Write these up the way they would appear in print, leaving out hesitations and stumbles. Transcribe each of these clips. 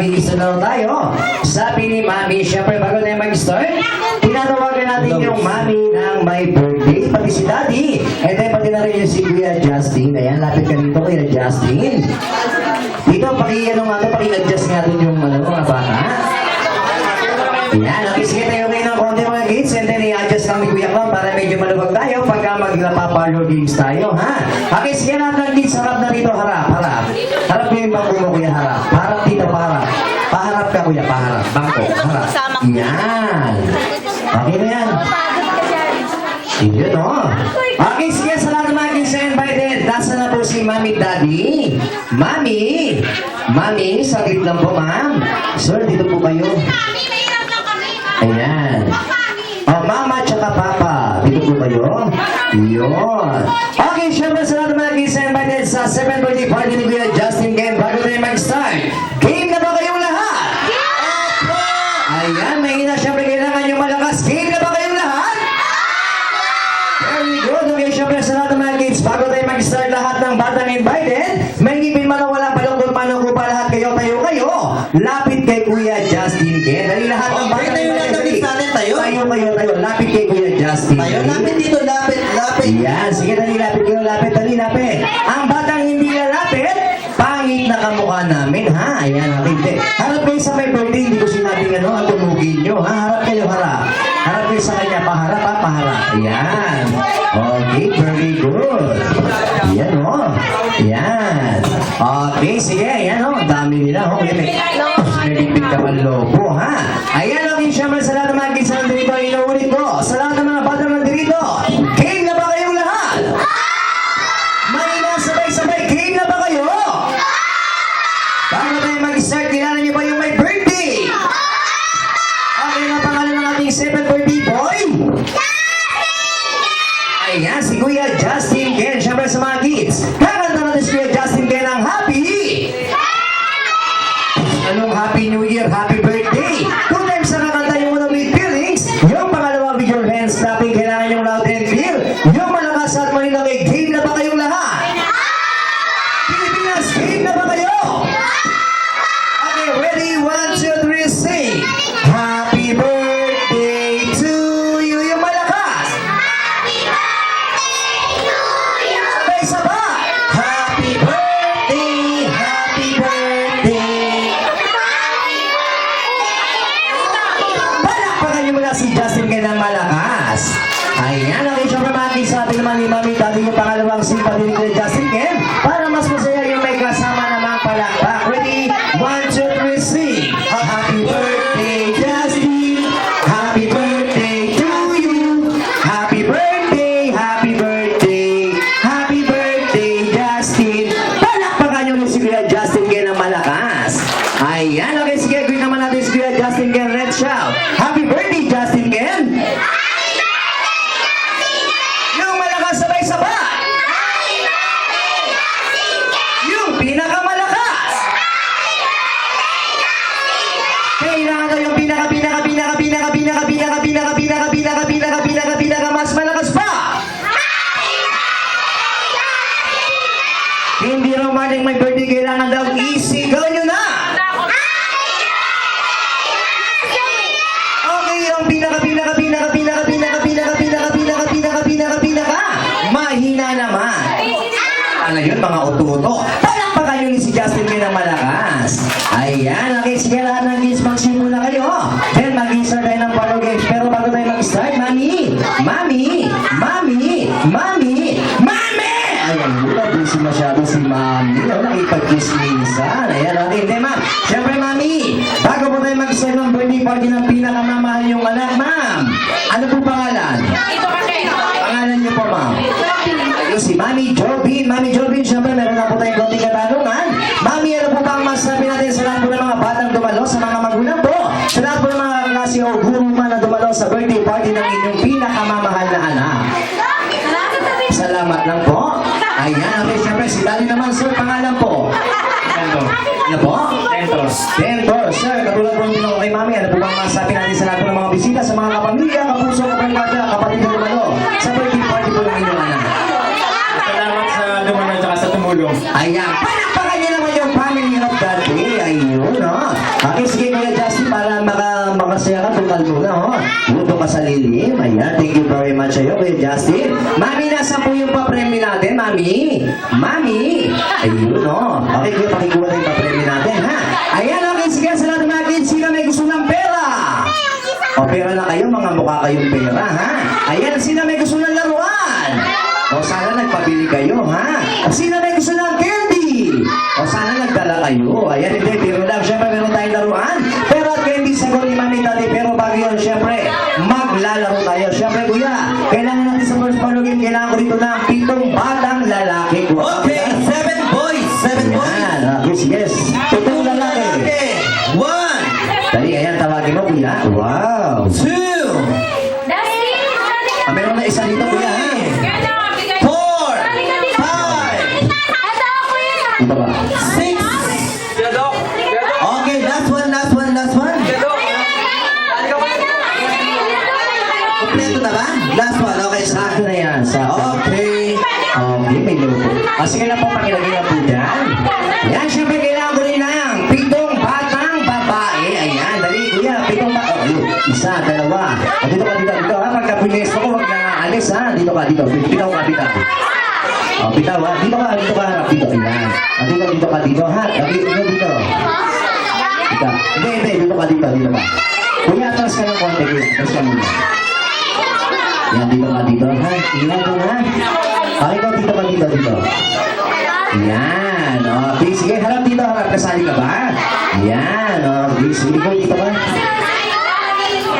mag-iisa na tayo. Sabi ni Mami, syempre bago tayo mag-start, tinatawagan natin yung Mami ng may birthday, pati si Daddy. And then pati na rin yung si Kuya Justin. Ayan, lapit ka dito, Kuya Justin. Dito, paki-adjust nga dun yung mga bata. Ayan, okay, sige tayo kayo ng konti mga kids. And then i-adjust kami Kuya Clown para medyo malubag tayo pagka magpapalo games tayo, ha? Okay, sige natin kids, harap na dito, harap. Harap mo yung bangko mo, Kuya, harap. Harap dito, paharap. Paharap ka, Kuya, paharap. Bangko, harap. Yan. Okay na yan. Yun, oh. Okay, sige, sa lahat ng mga kids na invited. Nasa na po si Mami Daddy. Mami, saglit lang po, ma'am. Sir, dito po kayo. Ayan. Oh, Mama tsaka Papa. Dito po kayo. Yun. Okay, syempre sa lahat ng mga kids na invited sa 7th birthday party ni Kuya Justin Game. Bago tayo mag-start. Game na ba kayong lahat? Ayan, may ina. Syempre kailangan yung malakas. Game na ba kayong lahat? Very good. Okay, syempre sa lahat ng mga kids. Bago tayo mag-start lahat ng batang invited. May ngipin man o walang palungkot man o pa lahat kayo. Lapit kay Kuya Justin Game. Dali lahat ng batang invited. Tayo. Lapit kay Kuya Justin. Lapit dito, lapit. Yan, sige, dali, lapit. Ang batang hindi lalapit, pangit na kamukha namin, ha? Ayan, okay. Harap kayo sa may birthday, hindi ko sinabing ang tumugin nyo, ha? Harap kayo, harap. Harap kayo sa kanya, paharap, ha? Paharap. Ayan. Okay, very good. Ayan, oh. Ayan. Okay, sige, ayan, oh. Ang dami nila, oh. May bipit ka lobo, ha? Ayan, okay, syempre sa lahat ng mga kids na nandito, inuulit ko. Sa lahat ng mga batang nandito, game na ba kayong lahat? May sabay-sabay, game na ba kayo? Bago tayo mag-start, kilala niyo ba yung may birthday? Okay, ang pangalan ng ating 7th birthday boy? Ayan, si Kuya Justin Ken. Syempre sa mga kids, kakanta natin si Kuya Justin Ken ang happy! Anong Happy New Year, Happy Birthday? Kung times na kakanta yung una with feelings, yung pangalawa with your hands clapping, kailangan yung loud and clear. Yung malakas at malinamig, game na ba kayong lahat? Pilipinas, game na ba kayo? Okay, ready? 1, 2, 3, sing! Happy birthday to you! Yung malakas! Sabay-sabay! Happy birthday! Happy birthday! Palakpakan niyo muna si Justin Ken ng malakas. Ayan, okay, syempre mga kids, sabi naman ni Mami Daddy yung pangalawang simpa din ni Justin Ken para mas masaya yung may kasama namang palakpak. Ready? 1, 2, 3, sing! Happy birthday, Justin! Happy birthday to you! Happy birthday, happy birthday! Happy birthday, Justin! Palakpakan niyo rin si Kuya Justin Ken ng malakas. Ayan, okay, sige, gawin naman natin si Kuya Justin Ken. Let's shout! Happy birthday, Justin Ken! Yung malakas sabay-sabay! Yung pinakamalakas! Kailangan daw yung pinaka mas malakas pa! Hindi romantic may birthday, kailangan daw easy. Gawin nyo na! Okay, yung mahina naman. Ano yun, mga uto-uto? Palakpakan nyo ni si Justin Ken ng malakas. Ayan, okay, sige lahat ng kids, magsimula kayo. Then mag-start tayo ng paro games. Pero bago tayo mag-start, Mami! Ayan, wala busy masyado si Mami. Nakipag-kismisan. Ayan, okay, hindi ma'am. Siyempre, Mami, bago po tayo mag-start ng birthday party ng pinakamamahal yung anak, ma'am. Ano po pangalan? Pangalan niyo po, ma'am. Ayun, si Mami Jolvin. Mami Jolvin, siyempre, meron na po tayong konting katanungan. Mami, ano po bang masabi natin sa lahat po ng mga batang dumalo, sa mga magulang po, sa lahat po ng mga klase o guro man na dumalo sa birthday party ng inyong pinakamamahal na anak? Salamat lang po. Ayan, okay, siyempre, si Daddy naman, sir, pangalan po. Ano po? Tentor. Sir, katulad po din ako kay Mami, ano po bang masabi natin sa lahat po ng mga bisita, sa mga kapamilya, kapuso, kapamilya, kapatid na dumalo, sa birthday party po ng inyong anak? Salamat sa dumalo at sa tumulong. Ayan, palakpakan niyo naman yung family of that day. Ayun, oh. Okay, sige Kuya Justin, para makasaya ka, tutal muna, oh. Luto ka sa lilim. Ayan, thank you very much sa'yo, Kuya Justin. Mami, nasa po yung papremyo natin, Mami? Mami? Ayun, oh. Okay, Kuya, pakikuha na yung papremyo natin, ha? Ayan, okay, sige, sa lahat ng mga kids, sino may gusto ng pera? O, pera na kayo, mga mukha kayong pera, ha? Ayan, sino may gusto ng laruan? O, sana nagpabili kayo, ha? O, sino may gusto ng candy? O, sana nagdala kayo. Ayan, hindi, pero lang, syempre, meron tayong laruan. Pero at candy, sagot ni Mami Tati, pero bago yun, syempre, maglalaro tayo. Syempre, Kuya, kailangan natin sa first part game, kailangan ko dito ng 7 batang lalaki. Okay, 7 boys. 7 boys. Ayan, yes. 7 lalaki. Okay. 1, Dali, ayan, tawagin mo, Kuya. Wow. 2, Meron na isa dito, Kuya, ha? 4, 5, Dito ba? 6. Okay, last one. Kompleto na ba? Last one. Okay, Sa akin na yan, sa Okay. Okay, may luto. O, sige na po, pakilagay na po dyan. Yan, syempre, kailangan ko rin ng 7 batang babae. Ayan, dali, Kuya, 7 batang. Oh, isa, dalawa. O, dito ka, dito, ha? Pagka pinesto ko, huwag na alis, ha? Dito ka, dito. Bitaw ka, bitaw. O, bitaw, ha? Dito ka, harap, dito. Ayan. O, dito ka, dito, ha? Dito. Dito. Hindi, dito ka, dito ka. Kuya, atras ka ng konti, Kuya. Atras ka muna. Yan, dito ka, dito, ha? Ingat mo, ha? Okay ko, dito. Yan, okay. Sige, harap dito, harap. Kasali ka ba? Yan, okay. Sige ko, dito ka.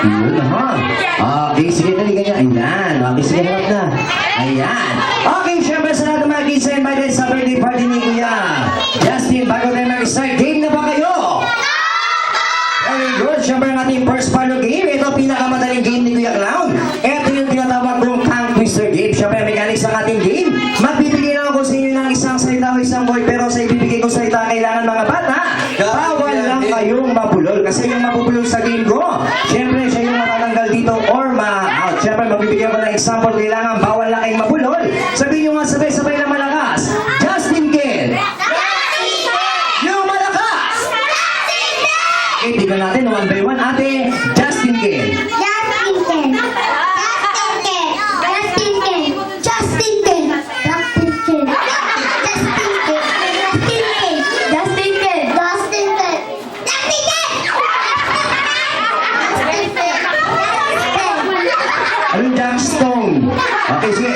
Yun, ha? Okay, sige, dali ganyan. Ayan, okay, sige, harap na. Ayan. Okay, syempre sa lahat ng mga kids and invited sa birthday party ni Kuya Justin, bago tayo mag-start, game na ba kayo? Very good. Syempre ang ating first follow game. Ito pinakamadaling game ni Kuya Clown. Ito yung tinatawag kong tongue twister game. Syempre mechanics ng ating game. Magbibigay lang ako sa inyo ng isang salita o isang word. Pero sa ibibigay ko salita, kailangan mga bata, bawal lang kayong mabulol. Kasi yung mabubulol sa game ko, syempre siya yung matatanggal dito or ma-out. Syempre magbibigay ko ng example, kailangan bawal lang kayong mabulol. Sabihin nyo nga sabay-sabay na malakas. Justin Ken. Yung malakas. Okay, tignan natin one by one. Ate, Justin Ken. Anong Jackstone? Okay, sige.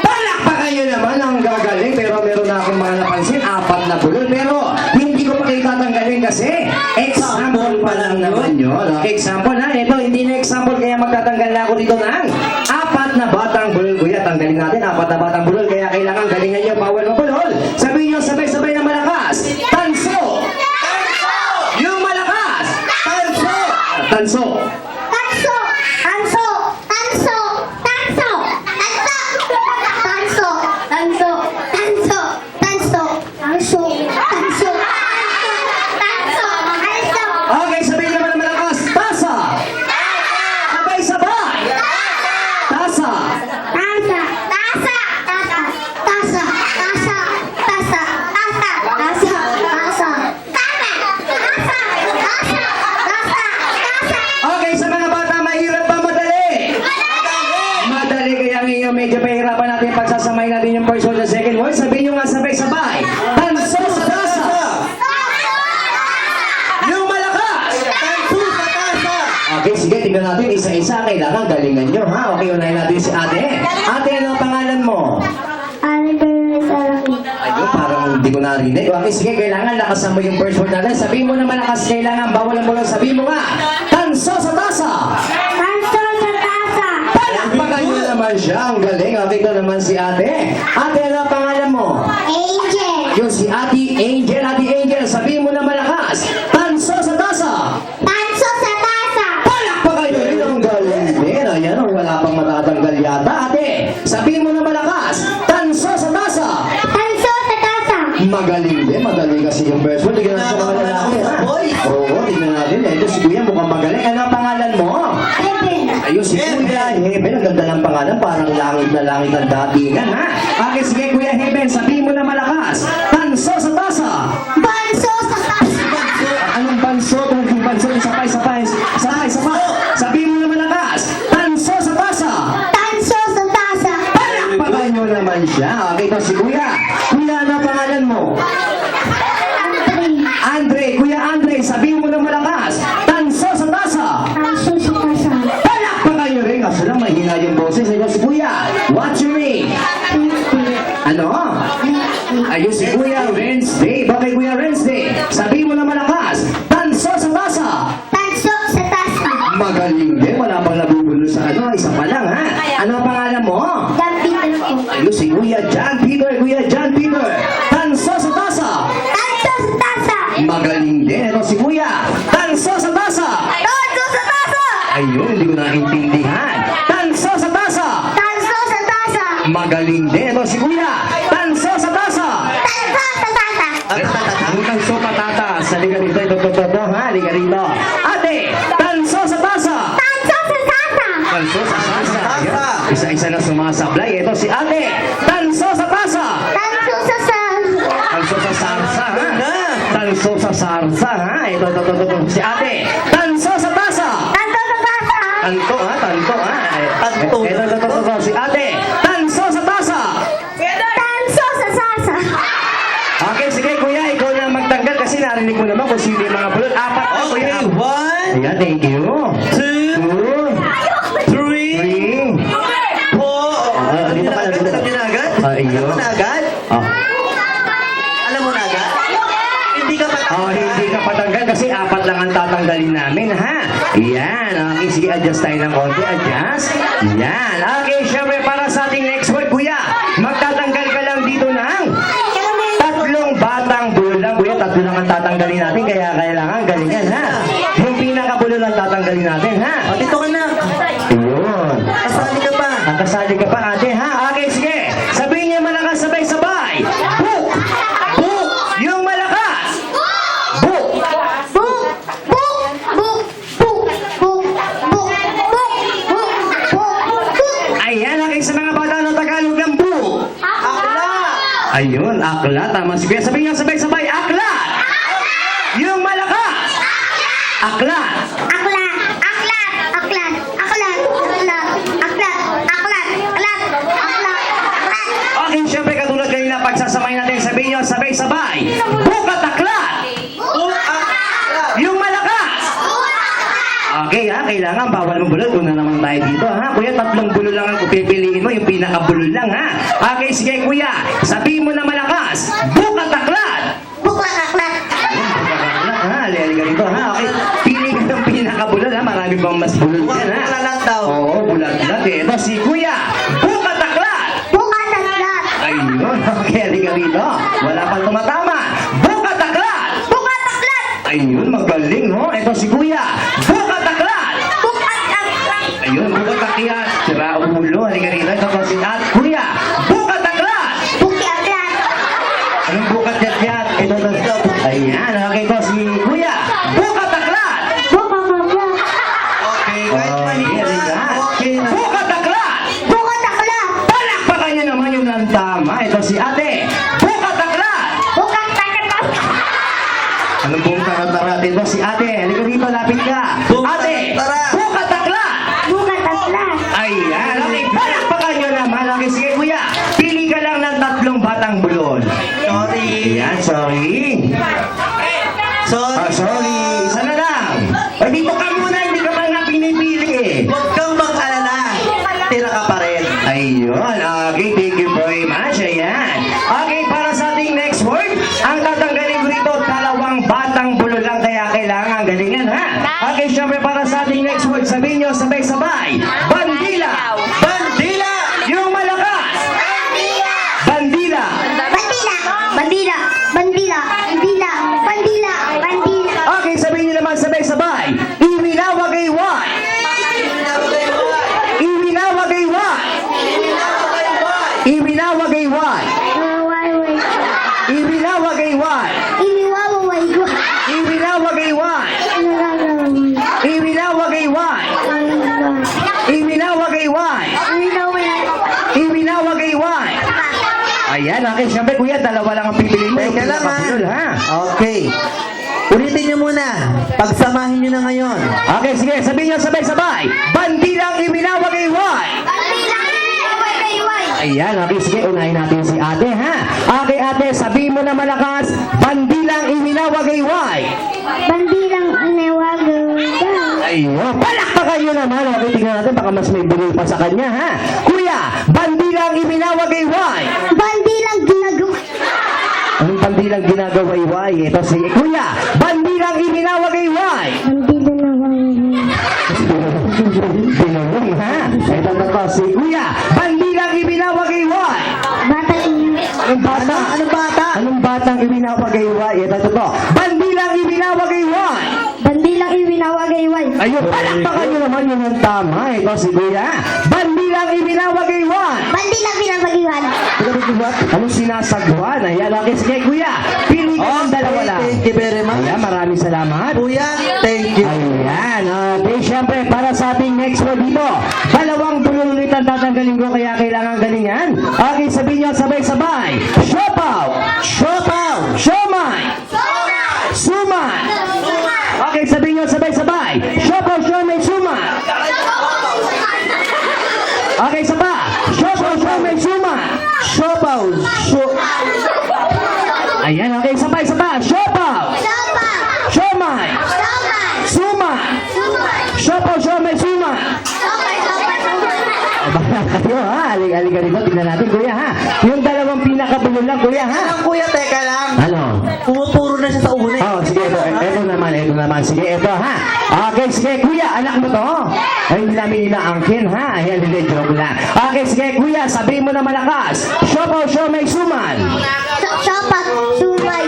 Palakpakan nyo naman ang gagaling. Pero meron na akong mga napansin. 4 na bulol. Pero hindi ko pa kayo tatanggalin kasi example pa lang naman yun. Okay, example ha. Ito, hindi na example. Kaya magtatanggal na ako dito ng 4 na batang bulol. Kuya, tanggalin natin 4 na batang bulol. Kaya kailangan galingan nyo. Bawal mabulol. Sabihin nyo sabay-sabay na malakas. Tanso! Yung malakas! Tanso! Okay, sabihin naman ng malakas. Tasa! Sabay-sabay! Tasa! Okay, sa mga bata, mahirap ba madali? Madali, kaya ngayon medyo mahirapan natin pagsasamay natin yung first word at second word. Sabihin nyo nga sabay-sabay. Tanso sa tasa! Yung malakas! Okay, sige, tingnan natin isa-isa. Kailangan galingan nyo, ha? Okay, unahin natin si ate. Ate, ano ang pangalan mo? Ayun, parang hindi ko narinig. Okay, sige, kailangan lakasan mo yung first word natin. Sabihin mo na malakas, kailangan bawal ang bulang. Sabihin mo nga, tanso sa tasa! Palakpakan nyo naman siya. Ang galing. Okay, ito naman si ate. Ate, ano ang pangalan mo? Yung si Ate Angel. Ate Angel, sabihin mo na malakas, tanso sa tasa! Palakpakan nyo rin. Ang galing din. Ayan, wala pang matatanggal yata. Ate, sabihin mo na malakas, tanso sa tasa! Magaling din, madali kasi yung verse mo. Tignan natin sa mga lalaki, ha? Oo, tignan natin. Ito si Kuya mukhang magaling. Ano ang pangalan mo? Ayun, si Kuya Heaven. Ang ganda ng pangalan. Parang langit na langit ang datingan, ha? Okay, sige Kuya Heaven. Sabihin mo na malakas. Tanso sa tasa! Tanso Tanso, sabay. Sabihin mo na malakas. Tanso sa tasa. Tanso sa tasa. Palakpakan nyo naman siya. Okay, ito si Kuya. Kuya, ano ang pangalan mo? Andre. Kuya Andre, sabihin mo na malakas. Tanso sa tasa. Tanso sa tasa. Palakpakan nyo rin. Kaso lang, mahina yung boses. Ito si Kuya. What's your name? Ano? Ayun si Kuya Wednesday. Bakit Kuya Wednesday? Sabihin mo na malakas. Tanso sa tasa. Tanso sa tasa. Magaling din. Wala pang nabubulo sa ano. Isa pa lang ha. Ano ang pangalan mo? Dapat ko. Ayun si Kuya John Peter. Kuya John Peter. Tanso sa tasa. Tanso sa tasa. Magaling din. Ito si Kuya. Tanso sa tasa. Tanso sa tasa. Ayun, hindi ko naintindihan. Tanso sa tasa. Tanso sa tasa. Magaling din. Ito si Kuya. Tanso sa tasa. Tanso sa tasa. Ang tanso patatas. Halika rito. Ito, ha. Halika rito. Ate, tanso sa tasa. Tanso sa tasa. Tanso sa tasa. Ayan. Isa-isa na sumasablay. Ito si ate. Tanso sa tasa. Tanso sa tasa. Tanso sa sarsa, ha? Tanso sa sarsa, ha? Ito. Si ate. Tanso sa tasa. Tanso sa tasa. Tanto, ha? Tanto, ha? Tanto. Ito. Si ate. Tanso sa tasa. Tanso sa tasa. Okay, sige kuya. Ikaw na magtanggal kasi narinig mo naman kung sino yung mga bulot. Apat na kuya. Okay, 1, Ayan, thank you. 2, 2, 3, 3. 4. Alam niyo na agad? Alam niyo na agad? Ayun. Alam mo na agad? Oh. Alam mo na agad? Hindi ka Oh, patanggal. hindi ka patanggal kasi apat lang ang tatanggalin namin, ha? Yan. Okay, sige, adjust tayo ng konti. Adjust. Yan. Okay, syempre para sa ating next word, kuya. Magtatanggal ka lang dito ng tatlong batang bulol lang. Kuya, tatlo lang ang tatanggalin natin. Kaya kailangan galingan, ha? Yung pinakabulol lang tatanggalin natin, ha? O, dito ka na. Yun. Kasali ka pa. Nakasali ka pa, ate, ha? Okay, sige. Sabihin niya malakas sabay-sabay. Book! Book! Yung malakas! Book! Buk, buk, buk, buk, buk, buk, buk, buk. Ayan, aking sa mga bata ng Tagalog ng book. Akla. Ayun, akla. Tama si Kuya. Sabihin niya sabay-sabay, akla! Yung malakas! Akla! Aklat, aklat, aklat, aklat, aklat, aklat, aklat, aklat, aklat, aklat. Okay, syempre katulad kanina pagsasamay natin, sabihin niyo sabay-sabay, book at aklat! Yung malakas! Okay ha, kailangan bawal mong bulol. Una naman tayo dito ha. Kuya, tatlong bulol lang ang pipiliin mo. Yung pinakabulol lang ha. Okay, sige kuya. Sabihin mo na malakas. Book at aklat! Buklat, aklat. Ha, lihalika rito ha. Okay, pili ka ng pinakabulol ha. Marami pang mas bulol yan ha. Buklalat daw. Oo, bulat-bulat eh. Ito si kuya. Book at aklat! Buklat, aklat. Ayun, okay, halika rito. Wala pang tumatama. Book at aklat! Buklat, aklat. Ayun, magaling no. Ito si kuya. Book at aklat! Buklat, aklat. Ayun, bukat aklat. Sira ulo. Halika rito. Ito po si at kuya. Bukat aklat! Bukti, aklat. Anong bukat yat-yat? Ito. Ayan, okay ko si kuya. Bukat aklat! Buklat, aklat. Okay, kahit mahina. Okay na. Bukat aklat! Buklat, aklat. Palakpakan niyo naman yung ng tama. Ito si ate. Bukat aklat! Buklat, aklat. Anong buong tarat-tarat? Ito si ate. Halika rito, lapit ka. Bukat Ate, tarat. bukat aklat! Buklat, aklat. Ayan, okay. Palakpakan nyo naman. Okay, sige kuya. Pili ka lang ng tatlong batang bulol. Sorry. Ayan, sorry. Sorry. Sorry. Isa na lang. Ay, dito ka muna. Hindi ka pa nga pinipili eh. Huwag kang mag-alala. Tira ka pa rin. Ayun. Okay, thank you very much. Ayan. Okay, para sa ating next word, ang tatanggalin ko rito, dalawang batang bulol lang. Kaya kailangan galingan, ha? Okay, syempre para sa ating next word, sabihin nyo sabay-sabay. Bandila! Bandila! Yung malakas! Bandila! Bandila, bandila, bandila, bandila, bandila, bandila. Okay, sabihin nyo naman sabay-sabay. Iwinawagaywan! Iwinawagaywan! Iwinawagaywan! Iwinawagaywan! Iwinawagaywan! Iwinawagaywan! Iwinawagaywan! Iwinawagaywan! Ayan, okay. Siyempre, kuya, dalawa lang ang pipiliin mo. Teka lang, ha? Pinakabulol, ha? Okay. Ulitin niyo muna na. Pagsamahin nyo na ngayon. Okay, sige, sabihin nyo sabay-sabay. Bandilang iminawagayway. Bandilang iway. Ayan, okay, sige, unahin natin si ate, ha? Okay, ate, sabihin mo na malakas, bandilang iminawagayway. Bandilang inawagayway. Ayun, palakpakan nyo naman. Okay, tingnan natin, baka mas may bulol pa sa kanya, ha? Kuya, bandilang iminawagayway. Bandilang ginagawa. Anong bandilang ginagawayway? Ito si Kuya, bandilang iminawagayway. Bandilang Binulong, ha? Ito na to, si Kuya, bandilang iminawagayway. Bata Anong bata? Anong bata? Anong batang iminawagayway? Ito to, bandilang iminawagayway. Bandilang iwinawagayway. Ayun, palakpakan nyo naman yun ang tama. Ito si Kuya, bandilang iminawagayway. Bandilang pinapag-iwan. Anong sinasagwan? Ayan, okay, sige Kuya, pili ka ng dalawa lang. Thank you very much. Ayan, maraming salamat. Kuya, thank you. Ayan, okay, syempre, para sa ating next word dito, dalawang bulol ulit ang tatanggalin ko, kaya kailangan galingan. Okay, sabihin nyo sabay-sabay. Siopaw! Siopaw! Siomay! Sumay! Okay, sabihin nyo sabay-sabay. Siopaw, siomay, sumay! Okay, isa pa. Siopaw, siomay, sumay! Siopaw! Ayan, okay, isa pa. Siopaw! Sopa. Siomay! Sopa. Sumay! Sumay. Siopaw, siomay, sumay! Sopa. Bahala kayo ha, halika rito, tignan natin kuya ha. Yung dalawang pinakabulol lang kuya ha. Ang kuya, teka lang. Ano? Pumupuro na siya sa ulo. Oh, sige, ito naman, sige, ito ha. Okay, sige kuya, anak mo to. Ay, hindi namin inaangkin ha. Ayan, hindi, joke lang. Okay, sige kuya, sabihin mo na malakas. Siopaw, siomay, suman. Sopa. Sumay.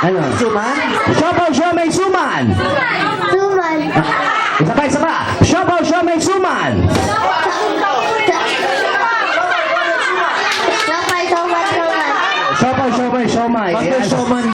Ano? Suman? Siopaw, siomay, suman. Suman. Isa pa. Siopaw, siomay, suman.